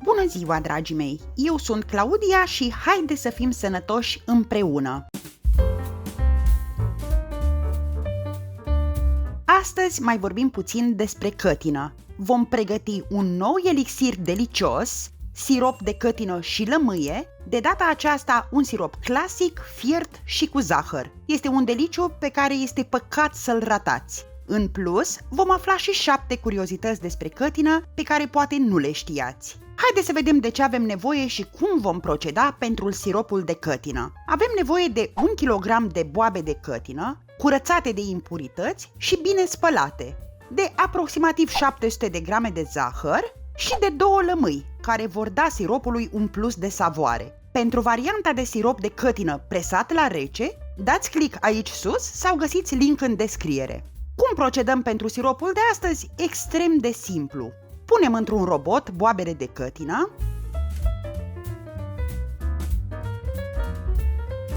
Bună ziua, dragii mei! Eu sunt Claudia și haide să fim sănătoși împreună! Astăzi mai vorbim puțin despre cătină. Vom pregăti un nou elixir delicios, sirop de cătină și lămâie, de data aceasta un sirop clasic, fiert și cu zahăr. Este un deliciu pe care este păcat să-l ratați. În plus, vom afla și 7 curiozități despre cătină pe care poate nu le știați. Haideți să vedem de ce avem nevoie și cum vom proceda pentru siropul de cătină. Avem nevoie de 1 kg de boabe de cătină, curățate de impurități și bine spălate, de aproximativ 700 de grame de zahăr și de 2 lămâi, care vor da siropului un plus de savoare. Pentru varianta de sirop de cătină presat la rece, dați click aici sus sau găsiți link în descriere. Cum procedăm pentru siropul de astăzi? Extrem de simplu. Punem într-un robot boabele de cătină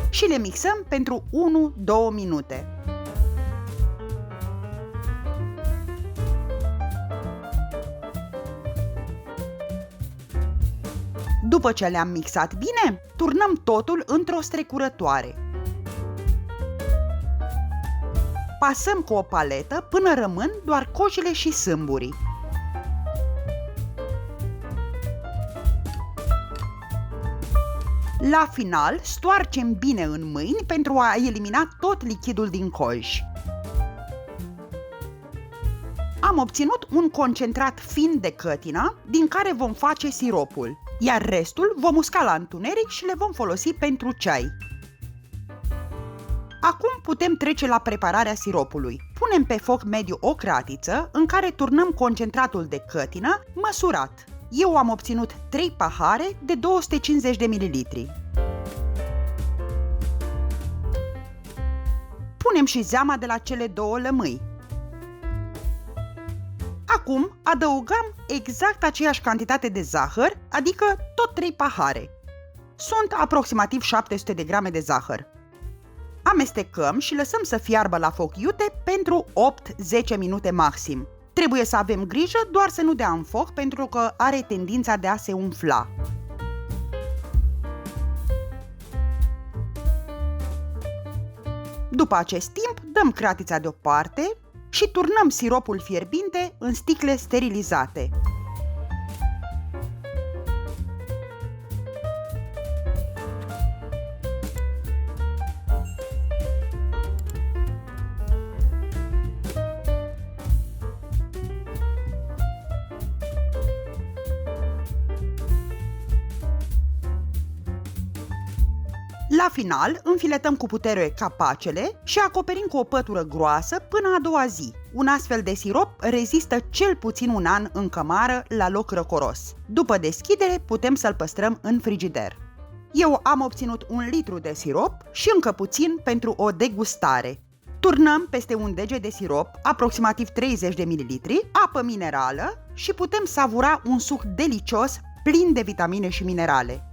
și le mixăm pentru 1-2 minute. După ce le-am mixat bine, turnăm totul într-o strecurătoare. Pasăm cu o paletă până rămân doar cojile și sâmburii. La final, stoarcem bine în mâini pentru a elimina tot lichidul din coj. Am obținut un concentrat fin de cătină, din care vom face siropul, iar restul vom usca la întuneric și le vom folosi pentru ceai. Acum putem trece la prepararea siropului. Punem pe foc mediu o cratiță în care turnăm concentratul de cătină măsurat. Eu am obținut 3 pahare de 250 de ml. Punem și zeama de la cele 2 lămâi. Acum adăugăm exact aceeași cantitate de zahăr, adică tot 3 pahare. Sunt aproximativ 700 de grame de zahăr. Amestecăm și lăsăm să fiarbă la foc iute pentru 8-10 minute maxim. Trebuie să avem grijă doar să nu dea în foc pentru că are tendința de a se umfla. După acest timp, dăm cratița deoparte și turnăm siropul fierbinte în sticle sterilizate. La final, înfiletăm cu putere capacele și acoperim cu o pătură groasă până a doua zi. Un astfel de sirop rezistă cel puțin un an în cămară la loc răcoros. După deschidere, putem să-l păstrăm în frigider. Eu am obținut 1 litru de sirop și încă puțin pentru o degustare. Turnăm peste un dege de sirop, aproximativ 30 de ml, apă minerală și putem savura un suc delicios, plin de vitamine și minerale.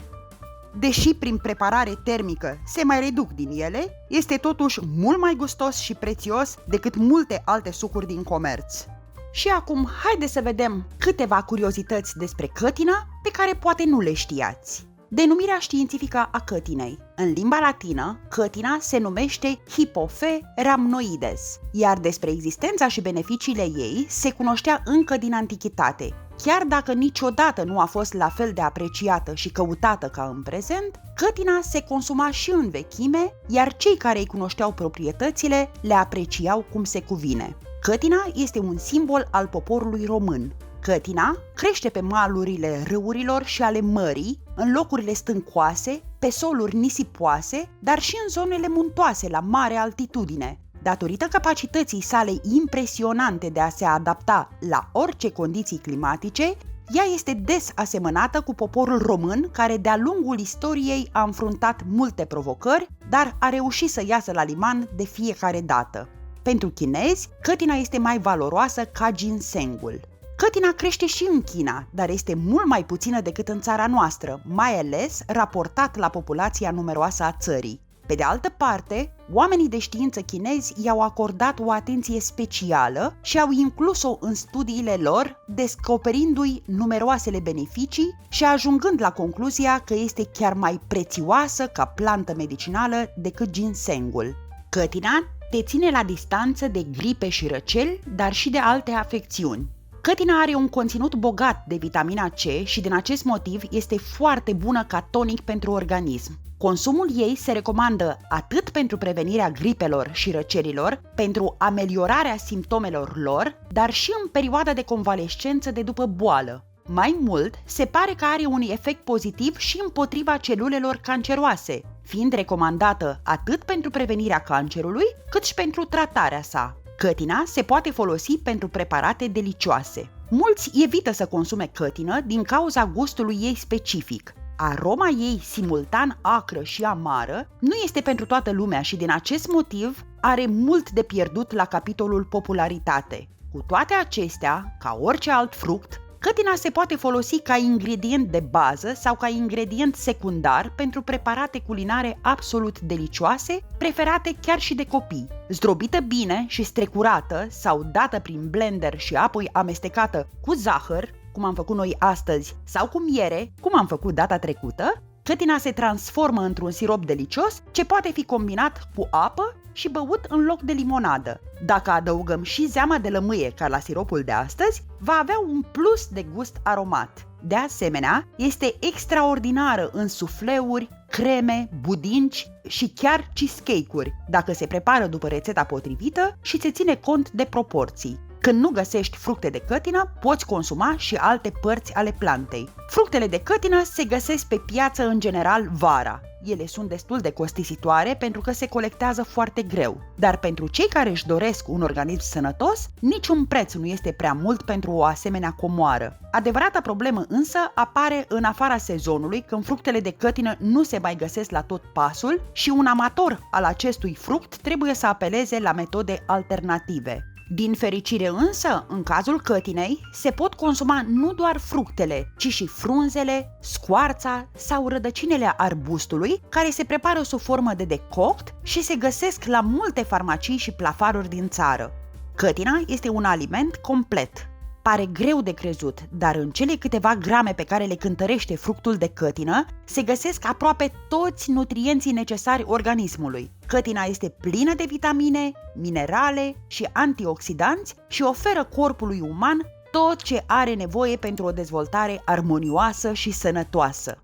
Deși prin preparare termică se mai reduc din ele, este totuși mult mai gustos și prețios decât multe alte sucuri din comerț. Și acum haide să vedem câteva curiozități despre cătină pe care poate nu le știați. Denumirea științifică a cătinei. În limba latină, cătina se numește Hipophae rhamnoides, iar despre existența și beneficiile ei se cunoștea încă din antichitate. Chiar dacă niciodată nu a fost la fel de apreciată și căutată ca în prezent, cătina se consuma și în vechime, iar cei care îi cunoșteau proprietățile le apreciau cum se cuvine. Cătina este un simbol al poporului român. Cătina crește pe malurile râurilor și ale mării, în locurile stâncoase, pe soluri nisipoase, dar și în zonele muntoase la mare altitudine. Datorită capacității sale impresionante de a se adapta la orice condiții climatice, ea este des asemănată cu poporul român care de-a lungul istoriei a înfruntat multe provocări, dar a reușit să iasă la liman de fiecare dată. Pentru chinezi, cătina este mai valoroasă ca ginsengul. Cătina crește și în China, dar este mult mai puțină decât în țara noastră, mai ales raportat la populația numeroasă a țării. Pe de altă parte, oamenii de știință chinezi i-au acordat o atenție specială și au inclus-o în studiile lor, descoperindu-i numeroasele beneficii și ajungând la concluzia că este chiar mai prețioasă ca plantă medicinală decât ginsengul. Cătina te ține la distanță de gripe și răceli, dar și de alte afecțiuni. Cătina are un conținut bogat de vitamina C și din acest motiv este foarte bună ca tonic pentru organism. Consumul ei se recomandă atât pentru prevenirea gripelor și răcelilor, pentru ameliorarea simptomelor lor, dar și în perioada de convalescență de după boală. Mai mult, se pare că are un efect pozitiv și împotriva celulelor canceroase, fiind recomandată atât pentru prevenirea cancerului, cât și pentru tratarea sa. Cătina se poate folosi pentru preparate delicioase. Mulți evită să consume cătină din cauza gustului ei specific. Aroma ei simultan acră și amară nu este pentru toată lumea și din acest motiv are mult de pierdut la capitolul popularitate. Cu toate acestea, ca orice alt fruct, cătina se poate folosi ca ingredient de bază sau ca ingredient secundar pentru preparate culinare absolut delicioase, preferate chiar și de copii. Zdrobită bine și strecurată sau dată prin blender și apoi amestecată cu zahăr, cum am făcut noi astăzi, sau cu miere, cum am făcut data trecută, cătina se transformă într-un sirop delicios ce poate fi combinat cu apă și băut în loc de limonadă. Dacă adăugăm și zeama de lămâie ca la siropul de astăzi, va avea un plus de gust aromat. De asemenea, este extraordinară în sufleuri, creme, budinci și chiar cheesecake-uri, dacă se prepară după rețeta potrivită și se ține cont de proporții. Când nu găsești fructe de cătină, poți consuma și alte părți ale plantei. Fructele de cătină se găsesc pe piață în general vara. Ele sunt destul de costisitoare pentru că se colectează foarte greu. Dar pentru cei care își doresc un organism sănătos, niciun preț nu este prea mult pentru o asemenea comoară. Adevărata problemă însă apare în afara sezonului, când fructele de cătină nu se mai găsesc la tot pasul și un amator al acestui fruct trebuie să apeleze la metode alternative. Din fericire însă, în cazul cătinei, se pot consuma nu doar fructele, ci și frunzele, scoarța sau rădăcinile arbustului, care se prepară sub formă de decoct și se găsesc la multe farmacii și plafaruri din țară. Cătina este un aliment complet. Pare greu de crezut, dar în cele câteva grame pe care le cântărește fructul de cătină se găsesc aproape toți nutrienții necesari organismului. Cătina este plină de vitamine, minerale și antioxidanți și oferă corpului uman tot ce are nevoie pentru o dezvoltare armonioasă și sănătoasă.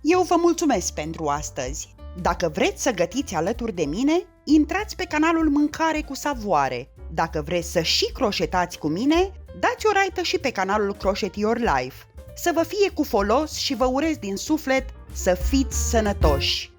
Eu vă mulțumesc pentru astăzi. Dacă vreți să gătiți alături de mine, intrați pe canalul Mâncare cu Savoare. Dacă vreți să și croșetați cu mine, dați o raită și pe canalul Crochet Your Life. Să vă fie cu folos și vă urez din suflet să fiți sănătoși!